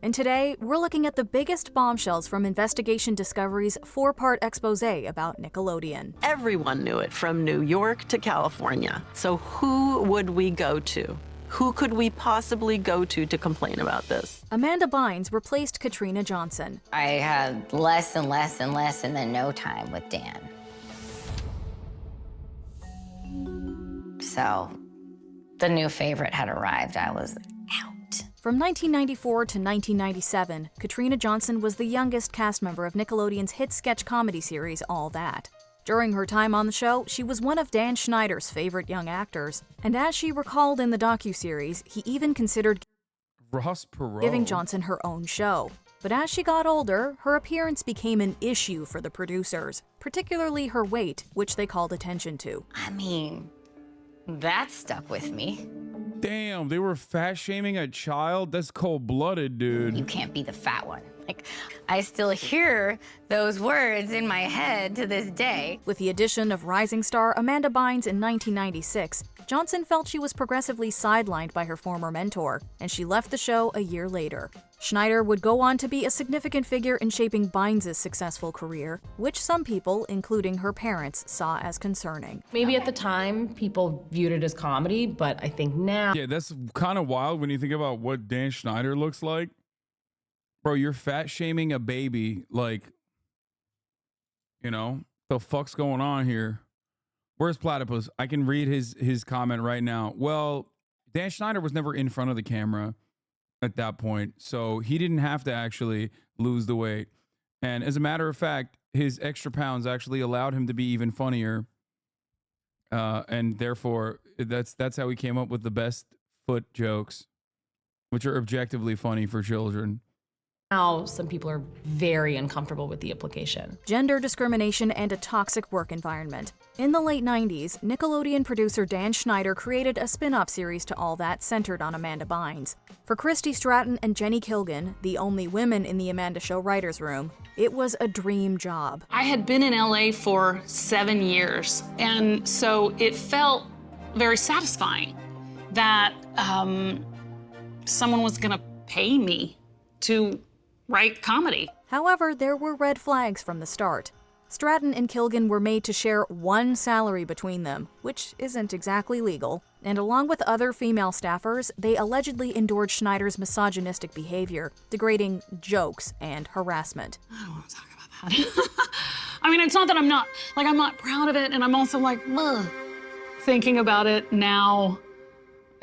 And today, we're looking at the biggest bombshells from Investigation Discovery's 4-part expose about Nickelodeon. Everyone knew it, from New York to California. So who would we go to? Who could we possibly go to complain about this? Amanda Bynes replaced Katrina Johnson. I had less and less and less and then no time with Dan. So the new favorite had arrived. I was out. From 1994 to 1997, Katrina Johnson was the youngest cast member of Nickelodeon's hit sketch comedy series, All That. During her time on the show, she was one of Dan Schneider's favorite young actors, and as she recalled in the docuseries, he even considered giving Johnson her own show. But as she got older, her appearance became an issue for the producers, particularly her weight, which they called attention to. I mean, that stuck with me. Damn, they were fat-shaming a child? That's cold-blooded, dude. You can't be the fat one. Like, I still hear those words in my head to this day. With the addition of rising star Amanda Bynes in 1996, Johnson felt she was progressively sidelined by her former mentor, and she left the show a year later. Schneider would go on to be a significant figure in shaping Bynes' successful career, which some people, including her parents, saw as concerning. Maybe at the time, people viewed it as comedy, but I think now... Yeah, that's kind of wild when you think about what Dan Schneider looks like. Bro, you're fat-shaming a baby, like, you know, the fuck's going on here? Where's Platypus? I can read his comment right now. Well, Dan Schneider was never in front of the camera at that point, so he didn't have to actually lose the weight. And as a matter of fact, his extra pounds actually allowed him to be even funnier. And therefore, that's how he came up with the best foot jokes, which are objectively funny for children. Now, some people are very uncomfortable with the implication. Gender discrimination and a toxic work environment. In the late 90s, Nickelodeon producer Dan Schneider created a spin-off series to All That centered on Amanda Bynes. For Christy Stratton and Jenny Kilgan, the only women in the Amanda Show writers' room, it was a dream job. I had been in LA for 7 years, and so it felt very satisfying that someone was gonna pay me to write comedy. However, there were red flags from the start. Stratton and Kilgan were made to share one salary between them, which isn't exactly legal, and along with other female staffers, they allegedly endured Schneider's misogynistic behavior, degrading jokes and harassment. I don't want to talk about that. I mean, it's not that I'm not proud of it, and I'm also like, ugh. Thinking about it now,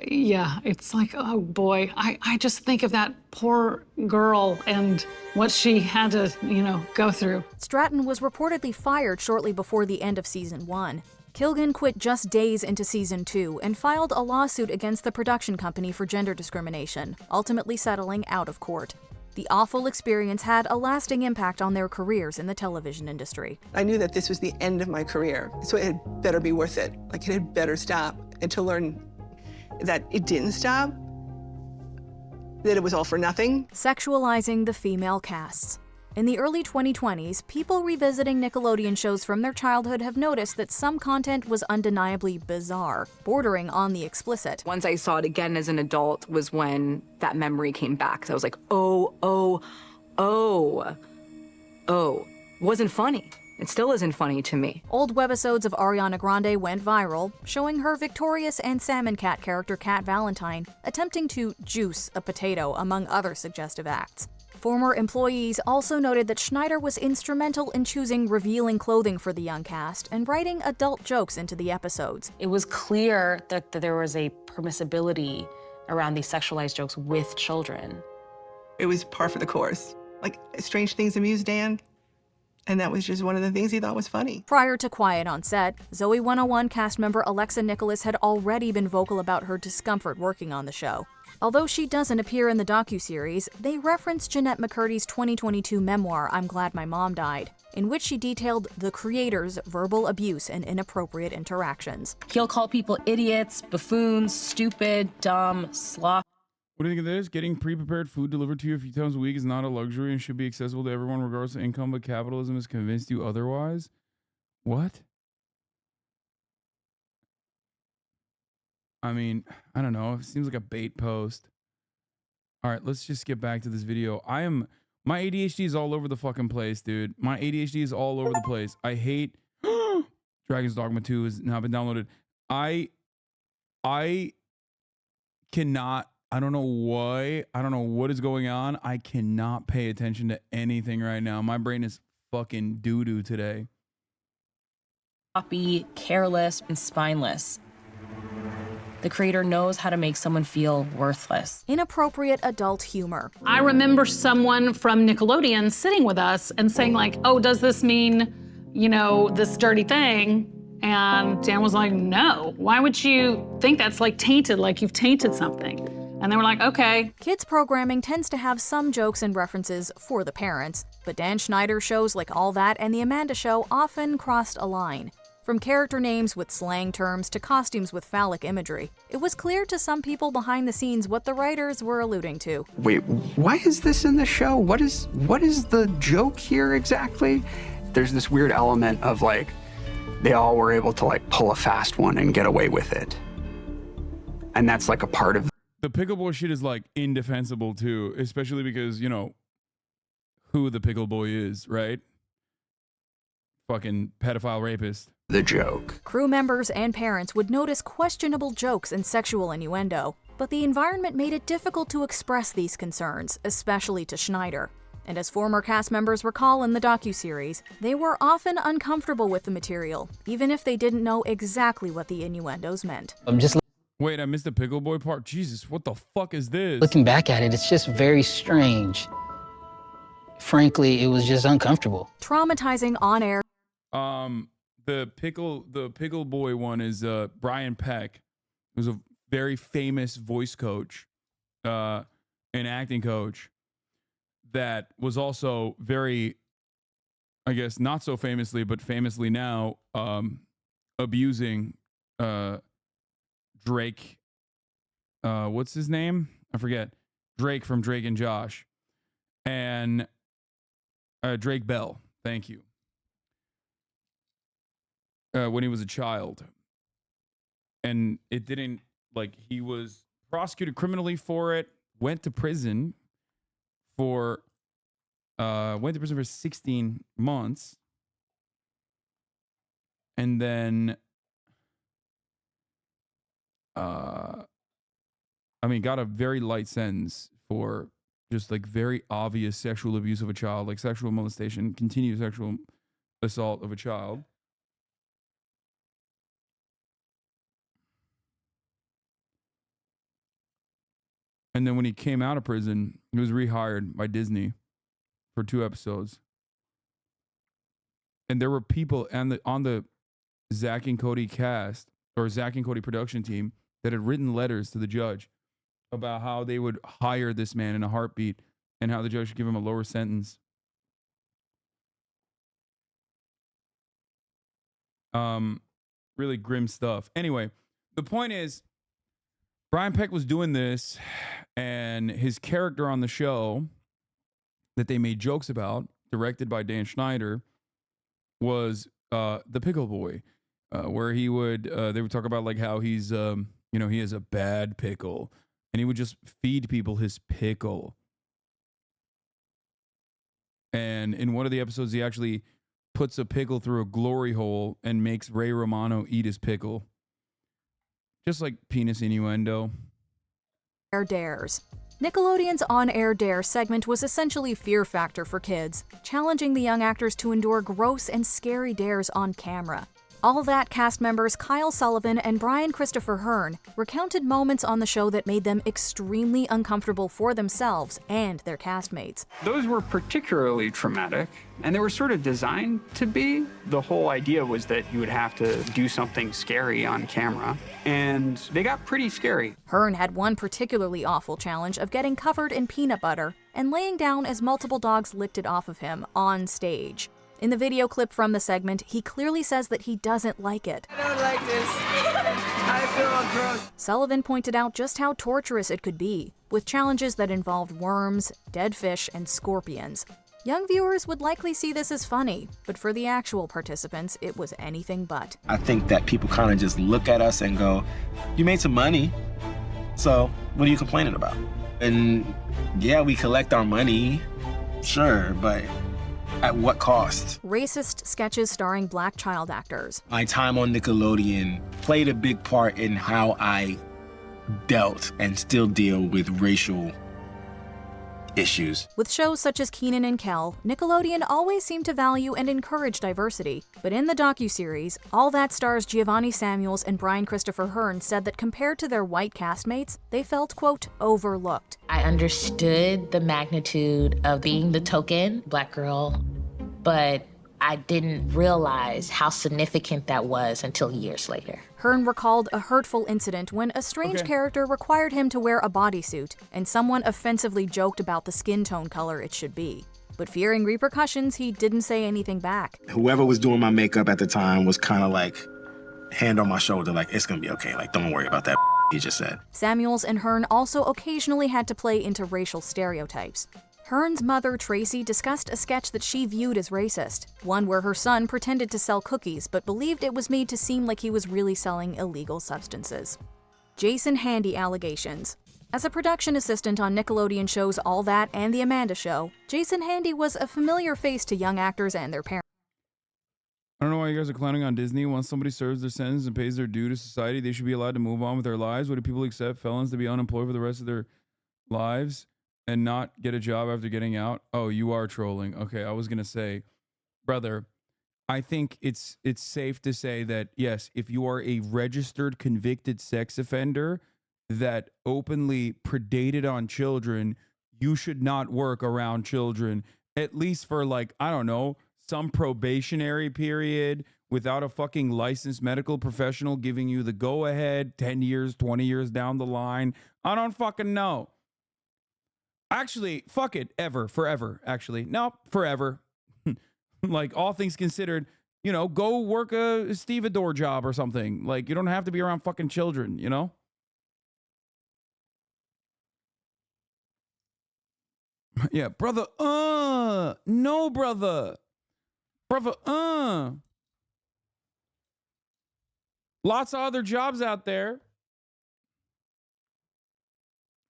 yeah, it's like, oh boy, I just think of that poor girl and what she had to, go through. Stratton was reportedly fired shortly before the end of season 1. Kilgan quit just days into season 2 and filed a lawsuit against the production company for gender discrimination, ultimately settling out of court. The awful experience had a lasting impact on their careers in the television industry. I knew that this was the end of my career, so it had better be worth it. Like, it had better stop. And to learn that it didn't stop, that it was all for nothing. Sexualizing the female casts. In the early 2020s, people revisiting Nickelodeon shows from their childhood have noticed that some content was undeniably bizarre, bordering on the explicit. Once I saw it again as an adult was when that memory came back. So I was like, oh, wasn't funny. It still isn't funny to me. Old webisodes of Ariana Grande went viral, showing her Victorious and Salmon Cat character Cat Valentine attempting to juice a potato, among other suggestive acts. Former employees also noted that Schneider was instrumental in choosing revealing clothing for the young cast and writing adult jokes into the episodes. It was clear that there was a permissibility around these sexualized jokes with children. It was par for the course. Like, strange things amused Dan, and that was just one of the things he thought was funny. Prior to Quiet on Set, Zoe 101 cast member Alexa Nicholas had already been vocal about her discomfort working on the show. Although she doesn't appear in the docuseries, they reference Jeanette McCurdy's 2022 memoir, I'm Glad My Mom Died, in which she detailed the creator's verbal abuse and inappropriate interactions. He'll call people idiots, buffoons, stupid, dumb, sloth. What do you think of this? Getting pre-prepared food delivered to you a few times a week is not a luxury and should be accessible to everyone regardless of income, but capitalism has convinced you otherwise? What? I mean, I don't know. It seems like a bait post. All right, let's just get back to this video. My ADHD is all over the fucking place, dude. My ADHD is all over the place. I hate Dragon's Dogma 2 has now been downloaded. I cannot, I don't know why. I don't know what is going on. I cannot pay attention to anything right now. My brain is fucking doo-doo today. Sloppy, careless, and spineless. The creator knows how to make someone feel worthless. Inappropriate adult humor. I remember someone from Nickelodeon sitting with us and saying like, oh, does this mean, you know, this dirty thing? And Dan was like, no. Why would you think that's like tainted, like you've tainted something? And they were like, okay. Kids programming tends to have some jokes and references for the parents, but Dan Schneider's shows like All That and The Amanda Show often crossed a line. From character names with slang terms to costumes with phallic imagery, it was clear to some people behind the scenes what the writers were alluding to. Wait, why is this in the show? What is the joke here exactly? There's this weird element of like, they all were able to like pull a fast one and get away with it. And that's like a part of The Pickle Boy shit is like indefensible too, especially because, you know, who the Pickle Boy is, right? Fucking pedophile rapist. the joke. Crew members and parents would notice questionable jokes and sexual innuendo, but the environment made it difficult to express these concerns, especially to Schneider. And as former cast members recall in the docuseries, they were often uncomfortable with the material, even if they didn't know exactly what the innuendos meant. Wait, I missed the Pickle Boy part? Jesus, what the fuck is this? Looking back at it, it's just very strange. Frankly, it was just uncomfortable. Traumatizing on-air. The Pickle Boy one is Brian Peck, who's a very famous voice coach, an acting coach, that was also very, I guess, not so famously, but famously now, abusing Drake. What's his name? I forget. Drake from Drake and Josh. And Drake Bell. Thank you. When he was a child. And it didn't, like, he was prosecuted criminally for it, went to prison for 16 months. And then, got a very light sentence for just like very obvious sexual abuse of a child, like sexual molestation, continued sexual assault of a child. And then when he came out of prison, he was rehired by Disney for 2 episodes. And there were people on the Zack and Cody cast, or Zack and Cody production team, that had written letters to the judge about how they would hire this man in a heartbeat and how the judge should give him a lower sentence. Really grim stuff. Anyway, the point is, Brian Peck was doing this, and his character on the show that they made jokes about, directed by Dan Schneider, was the Pickle Boy, where they would talk about like how he's he has a bad pickle, and he would just feed people his pickle. And in one of the episodes, he actually puts a pickle through a glory hole and makes Ray Romano eat his pickle. Just like penis innuendo. Air Dares. Nickelodeon's On-Air Dare segment was essentially Fear Factor for kids, challenging the young actors to endure gross and scary dares on camera. All That cast members Kyle Sullivan and Brian Christopher Hearn recounted moments on the show that made them extremely uncomfortable for themselves and their castmates. Those were particularly traumatic, and they were sort of designed to be. The whole idea was that you would have to do something scary on camera, and they got pretty scary. Hearn had one particularly awful challenge of getting covered in peanut butter and laying down as multiple dogs licked it off of him on stage. In the video clip from the segment, he clearly says that he doesn't like it. I don't like this. I feel gross. Sullivan pointed out just how torturous it could be, with challenges that involved worms, dead fish, and scorpions. Young viewers would likely see this as funny, but for the actual participants, it was anything but. I think that people kind of just look at us and go, you made some money, so what are you complaining about? And yeah, we collect our money, sure, but at what cost? Racist sketches starring black child actors. My time on Nickelodeon played a big part in how I dealt and still deal with racial issues. With shows such as Kenan and Kel, Nickelodeon always seemed to value and encourage diversity. But in the docuseries, All That stars Giovanni Samuels and Brian Christopher Hearn said that compared to their white castmates, they felt, quote, overlooked. I understood the magnitude of being the token black girl, but I didn't realize how significant that was until years later. Hearn recalled a hurtful incident when a strange character required him to wear a bodysuit, and someone offensively joked about the skin tone color it should be. But fearing repercussions, he didn't say anything back. Whoever was doing my makeup at the time was kind of like, hand on my shoulder, like, it's gonna be okay, like, don't worry about that he just said. Samuels and Hearn also occasionally had to play into racial stereotypes. Hearn's mother, Tracy, discussed a sketch that she viewed as racist, one where her son pretended to sell cookies but believed it was made to seem like he was really selling illegal substances. Jason Handy allegations. As a production assistant on Nickelodeon shows All That and The Amanda Show, Jason Handy was a familiar face to young actors and their parents. I don't know why you guys are clowning on Disney. Once somebody serves their sentence and pays their due to society, they should be allowed to move on with their lives. Why do people accept felons to be unemployed for the rest of their lives and not get a job after getting out? Oh, you are trolling. Okay, I was going to say, brother, I think it's safe to say that, yes, if you are a registered convicted sex offender that openly predated on children, you should not work around children, at least for, like, I don't know, some probationary period without a fucking licensed medical professional giving you the go-ahead 10 years, 20 years down the line. I don't fucking know. Actually, fuck it, forever, actually. Nope, forever. Like, all things considered, you know, go work a stevedore job or something. Like, you don't have to be around fucking children, you know? Yeah, brother, no, brother. Brother, Lots of other jobs out there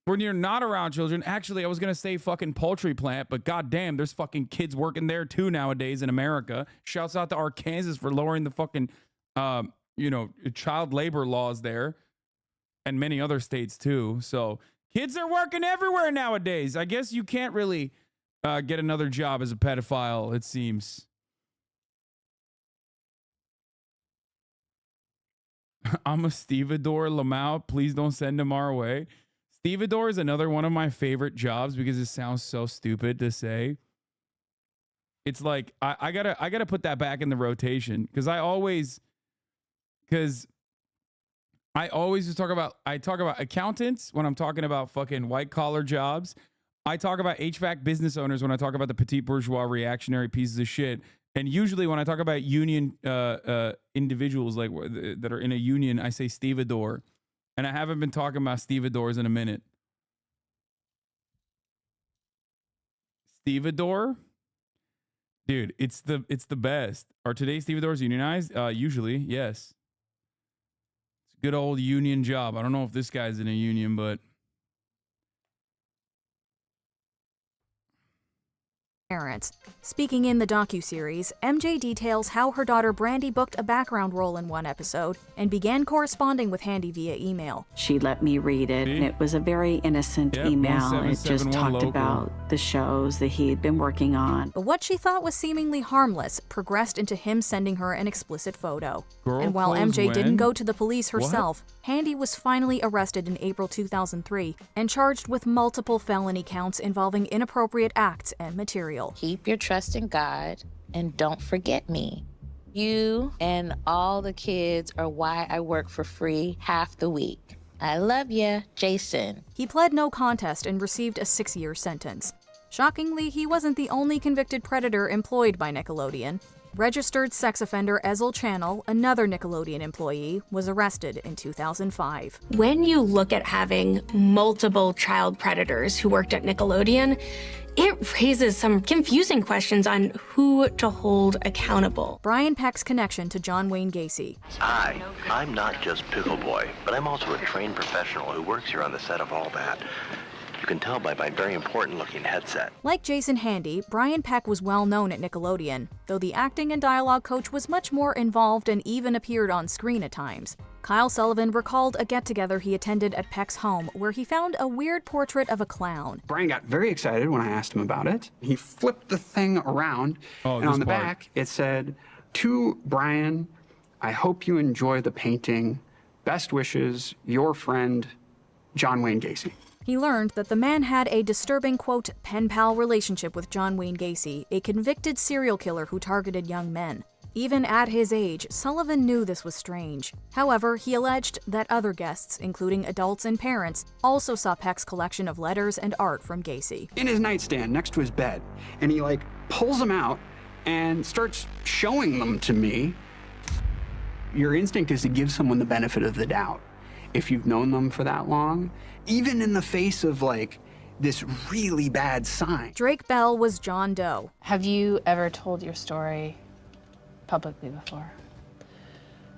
when you're not around children. Actually, I was going to say fucking poultry plant, but goddamn, there's fucking kids working there too nowadays in America. Shouts out to Arkansas for lowering the fucking, child labor laws there, and many other states too. So kids are working everywhere nowadays. I guess you can't really get another job as a pedophile, it seems. I'm a stevedore, Lamau. Please don't send him our way. Stevedore is another one of my favorite jobs because it sounds so stupid to say. It's like I gotta put that back in the rotation because I always just talk about accountants when I'm talking about fucking white collar jobs. I talk about HVAC business owners when I talk about the petite bourgeois reactionary pieces of shit. And usually when I talk about union individuals like that are in a union, I say stevedore. And I haven't been talking about stevedores in a minute. Stevedore? Dude, it's the best. Are today's stevedores unionized? Usually, yes. It's a good old union job. I don't know if this guy's in a union, but parents. Speaking in the docuseries, MJ details how her daughter Brandy booked a background role in one episode and began corresponding with Handy via email. She let me read it, and it was a very innocent email. It just talked about the shows that he had been working on. But what she thought was seemingly harmless progressed into him sending her an explicit photo. And while MJ didn't go to the police herself, Handy was finally arrested in April 2003 and charged with multiple felony counts involving inappropriate acts and material. Keep your trust in God and don't forget me. You and all the kids are why I work for free half the week. I love ya, Jason. He pled no contest and received a 6-year sentence. Shockingly, he wasn't the only convicted predator employed by Nickelodeon. Registered sex offender Ezel Channel, another Nickelodeon employee, was arrested in 2005. When you look at having multiple child predators who worked at Nickelodeon, it raises some confusing questions on who to hold accountable. Brian Peck's connection to John Wayne Gacy. I'm not just Pickle Boy, but I'm also a trained professional who works here on the set of All That. You can tell by my very important looking headset. Like Jason Handy, Brian Peck was well known at Nickelodeon, though the acting and dialogue coach was much more involved and even appeared on screen at times. Kyle Sullivan recalled a get-together he attended at Peck's home where he found a weird portrait of a clown. Brian got very excited when I asked him about it. He flipped the thing around, and on the back it said, "To Brian, I hope you enjoy the painting. Best wishes, your friend, John Wayne Gacy." He learned that the man had a disturbing, quote, pen-pal relationship with John Wayne Gacy, a convicted serial killer who targeted young men. Even at his age, Sullivan knew this was strange. However, he alleged that other guests, including adults and parents, also saw Peck's collection of letters and art from Gacy. In his nightstand next to his bed, and he pulls them out and starts showing them to me. Your instinct is to give someone the benefit of the doubt. If you've known them for that long, even in the face of this really bad sign. Drake Bell was John Doe. Have you ever told your story publicly before?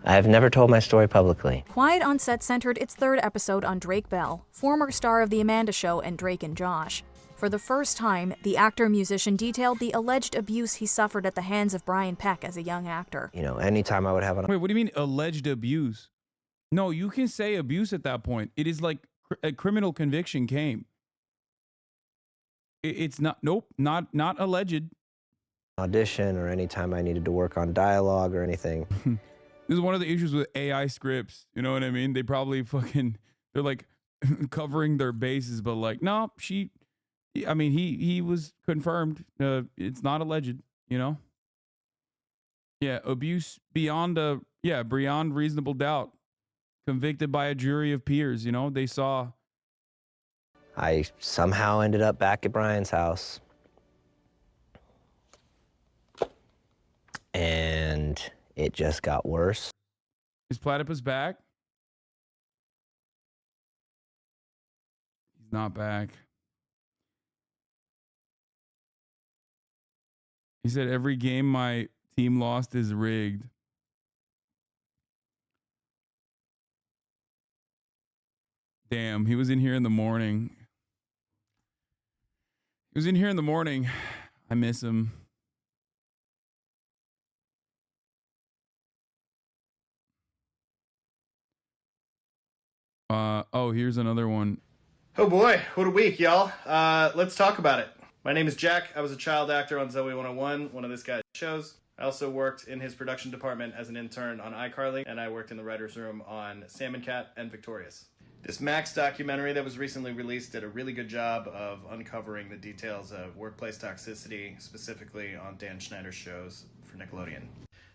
I have never told my story publicly. Quiet on Set centered its third episode on Drake Bell, former star of The Amanda Show and Drake and Josh. For the first time, the actor-musician detailed the alleged abuse he suffered at the hands of Brian Peck as a young actor. You know, anytime I would have an... Wait, what do you mean alleged abuse? No, you can say abuse at that point. It is like a criminal conviction came. It's not, nope, not alleged. Audition or anytime I needed to work on dialogue or anything. This is one of the issues with AI scripts. You know what I mean? They probably they're like covering their bases, but no, he was confirmed. It's not alleged, you know? Yeah, abuse beyond reasonable doubt. Convicted by a jury of peers, you know? They saw. I somehow ended up back at Brian's house. And it just got worse. Is Platypus back? He's not back. He said every game my team lost is rigged. Damn, he was in here in the morning. I miss him. Here's another one. Oh boy, what a week, y'all. Let's talk about it. My name is Jack. I was a child actor on Zoe 101, one of this guy's shows. I also worked in his production department as an intern on iCarly, and I worked in the writer's room on Salmon Cat and Victorious. This Max documentary that was recently released did a really good job of uncovering the details of workplace toxicity, specifically on Dan Schneider's shows for Nickelodeon.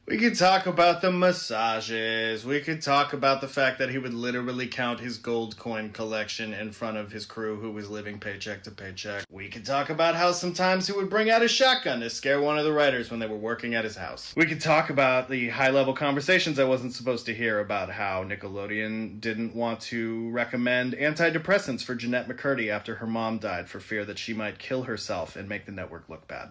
We could talk about the massages. We could talk about the fact that he would literally count his gold coin collection in front of his crew who was living paycheck to paycheck. We could talk about how sometimes he would bring out his shotgun to scare one of the writers when they were working at his house. We could talk about the high-level conversations I wasn't supposed to hear about how Nickelodeon didn't want to recommend antidepressants for Jeanette McCurdy after her mom died for fear that she might kill herself and make the network look bad.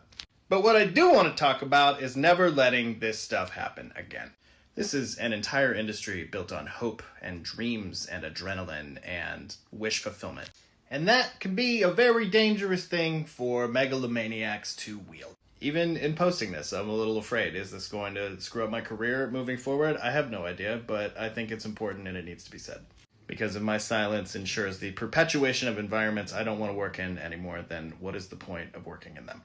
But what I do want to talk about is never letting this stuff happen again. This is an entire industry built on hope and dreams and adrenaline and wish fulfillment. And that can be a very dangerous thing for megalomaniacs to wield. Even in posting this, I'm a little afraid. Is this going to screw up my career moving forward? I have no idea, but I think it's important and it needs to be said. Because if my silence ensures the perpetuation of environments I don't want to work in anymore, then what is the point of working in them?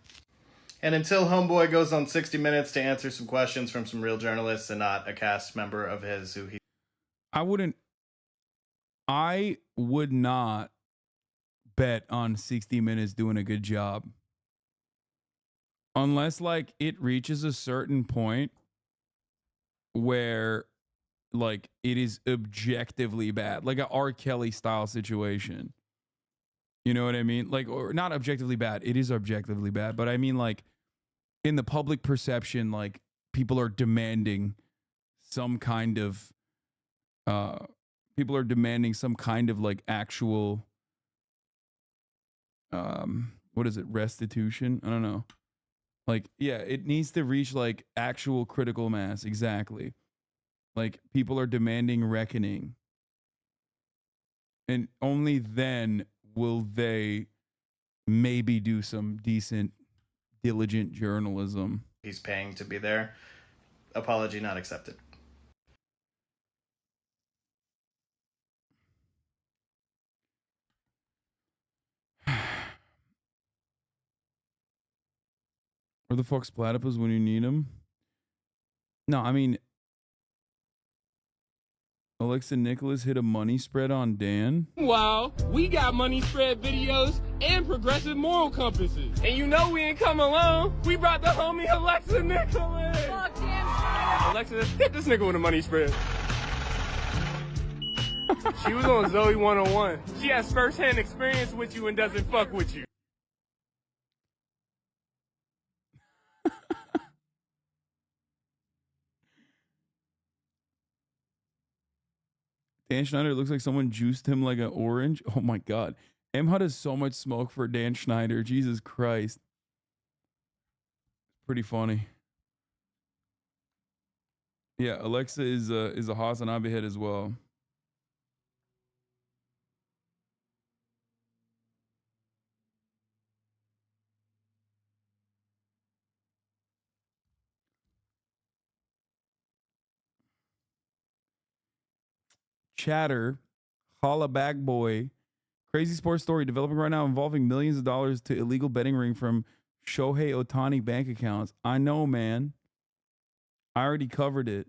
And until Homeboy goes on 60 Minutes to answer some questions from some real journalists and not a cast member of his who he... I would not bet on 60 Minutes doing a good job. Unless, it reaches a certain point where, it is objectively bad. Like a R. Kelly style situation. You know what I mean? Or not objectively bad. It is objectively bad. But I mean, in the public perception, people are demanding some kind of, actual, what is it? Restitution? I don't know. It needs to reach, actual critical mass. Exactly. People are demanding reckoning. And only then will they maybe do some decent, diligent journalism? He's paying to be there. Apology not accepted. Where the fuck's Platypus when you need him? No, I mean, Alexa Nicholas hit a money spread on Dan. Wow, we got money spread videos and progressive moral compasses. And you know we ain't come alone. We brought the homie Alexa Nicholas. Fuck damn. Alexa, hit this nigga with a money spread. She was on Zoe 101. She has first-hand experience with you and doesn't fuck with you. Dan Schneider looks like someone juiced him like an orange. Oh my God. M-Hut has so much smoke for Dan Schneider. Jesus Christ. Pretty funny. Yeah, Alexa is a Hasanabi head as well. Chatter, Holla Back Boy, crazy sports story developing right now involving millions of dollars to illegal betting ring from Shohei Ohtani bank accounts. I know, man. I already covered it.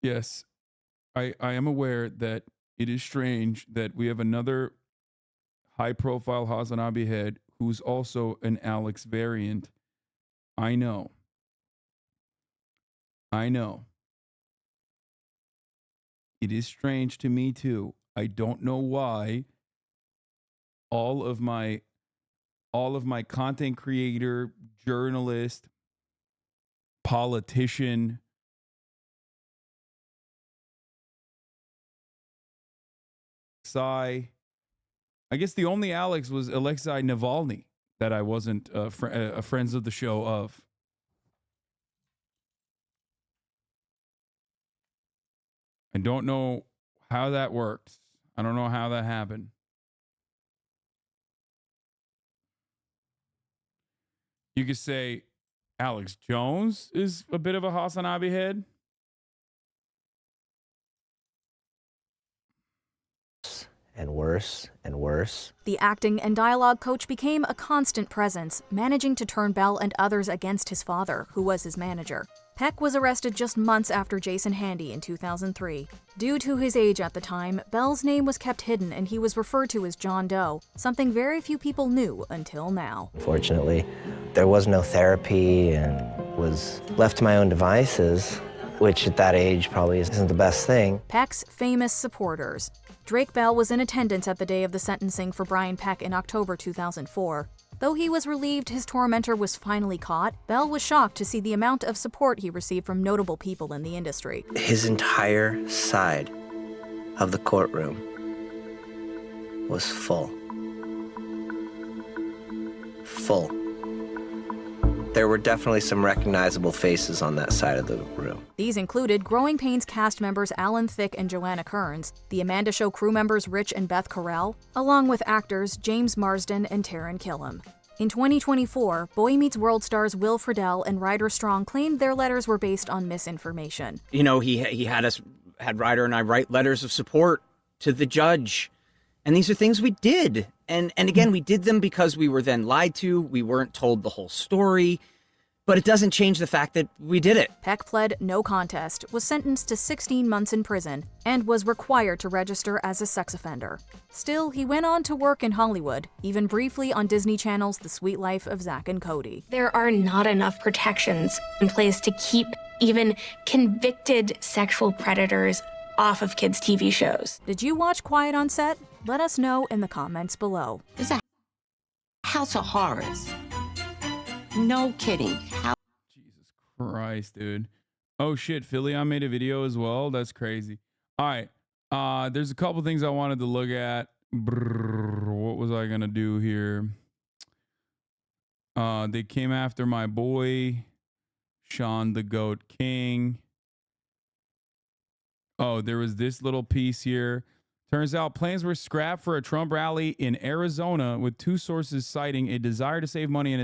Yes, I am aware that it is strange that we have another high-profile Hasanabi head who's also an Alex variant. I know. I know. It is strange to me too. I don't know why all of my content creator, journalist, politician, I guess the only Alex was Alexei Navalny that I wasn't friends of the show of. I don't know how that worked. I don't know how that happened. You could say Alex Jones is a bit of a Hasanabi head. And worse and worse. The acting and dialogue coach became a constant presence, managing to turn Bell and others against his father, who was his manager. Peck was arrested just months after Jason Handy in 2003. Due to his age at the time, Bell's name was kept hidden and he was referred to as John Doe, something very few people knew until now. Fortunately, there was no therapy and was left to my own devices, which at that age probably isn't the best thing. Peck's famous supporters. Drake Bell was in attendance at the day of the sentencing for Brian Peck in October 2004. Though he was relieved his tormentor was finally caught, Bell was shocked to see the amount of support he received from notable people in the industry. His entire side of the courtroom was full. Full. There were definitely some recognizable faces on that side of the room. These included Growing Pains cast members Alan Thicke and Joanna Kearns, The Amanda Show crew members Rich and Beth Carell, along with actors James Marsden and Taran Killam. In 2024, Boy Meets World stars Will Friedle and Ryder Strong claimed their letters were based on misinformation. You know, he had Ryder and I write letters of support to the judge. And these are things we did. And again, we did them because we were then lied to. We weren't told the whole story. But it doesn't change the fact that we did it. Peck pled no contest, was sentenced to 16 months in prison, and was required to register as a sex offender. Still, he went on to work in Hollywood, even briefly on Disney Channel's The Sweet Life of Zack and Cody. There are not enough protections in place to keep even convicted sexual predators off of kids' TV shows. Did you watch Quiet on Set? Let us know in the comments below. It's a house of horrors. No kidding. Jesus Christ, dude. Oh shit, Philly made a video as well. That's crazy. All right. There's a couple things I wanted to look at. What was I gonna do here? They came after my boy, Sean the Goat King. Oh, there was this little piece here. Turns out plans were scrapped for a Trump rally in Arizona, with two sources citing a desire to save money and